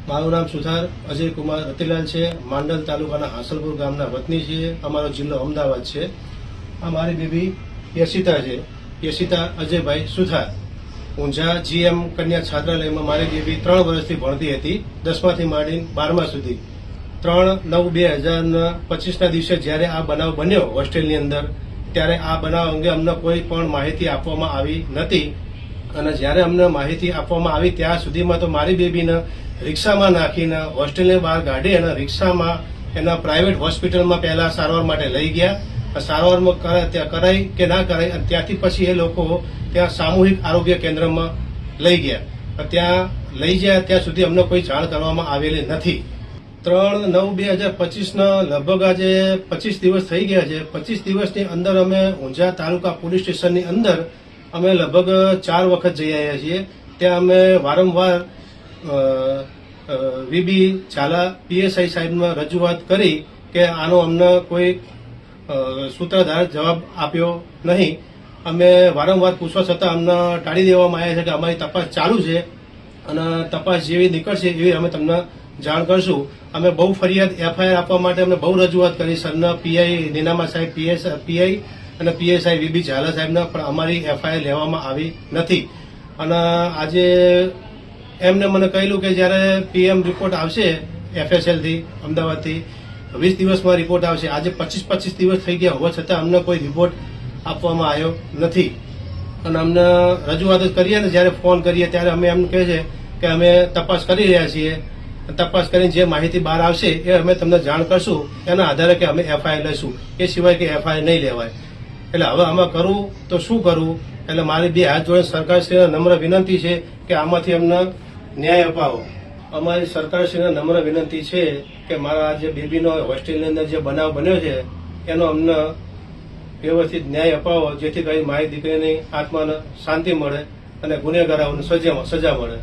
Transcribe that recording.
મારું નામ સુથાર અજય કુમાર રતિલાલ છે. માંડલ તાલુકાના હાંસલપુર ગામના વતની છીએ. અમારો જિલ્લો અમદાવાદ છે. આ મારી બેબી યશિતા છે. યશિતા અજયભાઈ સુથાર. ઊંઝા GM કન્યા છાત્રાલયમાં મારી બેબી 3 વર્ષથી ભણતી હતી, 10માથી માંડીને 12મા સુધી. 3/9/2025ના દિવસે જ્યારે આ બનાવ બન્યો હોસ્ટેલની અંદર, ત્યારે આ બનાવ અંગે અમને કોઈ પણ માહિતી આપવામાં આવી નથી. અને જ્યારે અમને માહિતી આપવામાં આવી ત્યાં સુધીમાં તો મારી બેબીને રિક્ષામાં નાખીને હોસ્ટેલની બહાર કાઢી અને રિક્ષામાં એના પ્રાઇવેટ હોસ્પિટલમાં પહેલા સારવાર માટે લઈ ગયા. સારવારમાં કરાઈ કે ના કરાઈ, અને ત્યાંથી પછી એ લોકો ત્યાં સામૂહિક આરોગ્ય કેન્દ્રમાં લઈ ગયા. ત્યાં લઈ ગયા ત્યાં સુધી અમને કોઈ જાણ કરવામાં આવેલી નથી. 3/9/2025ના લગભગ આજે 25 દિવસ થઈ ગયા છે. 25 દિવસની અંદર અમે ઊંઝા તાલુકા પોલીસ સ્ટેશનની અંદર અમે લગભગ 4 વખત જઈ આવ્યા છીએ. ત્યાં અમે વારંવાર વીબી ઝાલા PSI સાહેબમાં રજૂઆત કરી કે આનો અમને કોઈ સૂત્રધાર જવાબ આપ્યો નહીં. અમે વારંવાર પૂછવા છતાં અમને ટાળી દેવામાં આવ્યા છે કે અમારી તપાસ ચાલુ છે અને તપાસ જેવી નીકળશે એવી અમે તમને જાણ કરશું. અમે બહુ ફરિયાદ FIR આપવા માટે અમે બહુ રજૂઆત કરી સરના PI નીનામા સાહેબ, PI અને PSI વીબી ઝાલા સાહેબના, પણ અમારી FIR લેવામાં આવી નથી. અને આજે એમને મને કહેલું કે જ્યારે PM રિપોર્ટ આવશે FSL થી અમદાવાદથી 20 દિવસમાં રિપોર્ટ આવશે. આજે 25 દિવસ થઈ ગયા હોવા છતાં અમને કોઈ રિપોર્ટ આપવામાં આવ્યો નથી. અને અમને રજૂઆત જ કરીએ ને જ્યારે ફોન કરીએ ત્યારે અમે એમ કહે છે કે અમે તપાસ કરી રહ્યા છીએ, તપાસ કરીને જે માહિતી બહાર આવશે એ અમે તમને જાણ કરશું, એના આધારે કે અમે FIR લઈશું. એ સિવાય કે FIR નહીં લેવાય. એટલે હવે આમાં કરવું તો શું કરવું? એટલે મારી 2 હાથ જોડે સરકારશ્રીને નમ્ર વિનંતી છે કે આમાંથી અમને ન્યાય અપાવો. અમારી સરકારશ્રીને નમ્ર વિનંતી છે કે મારા જે બેબીનો હોસ્ટેલની અંદર જે બનાવ બન્યો છે એનો અમને વ્યવસ્થિત ન્યાય અપાવો, જેથી કરી મારી દીકરીની આત્માને શાંતિ મળે અને ગુનેગારોને સજા મળે.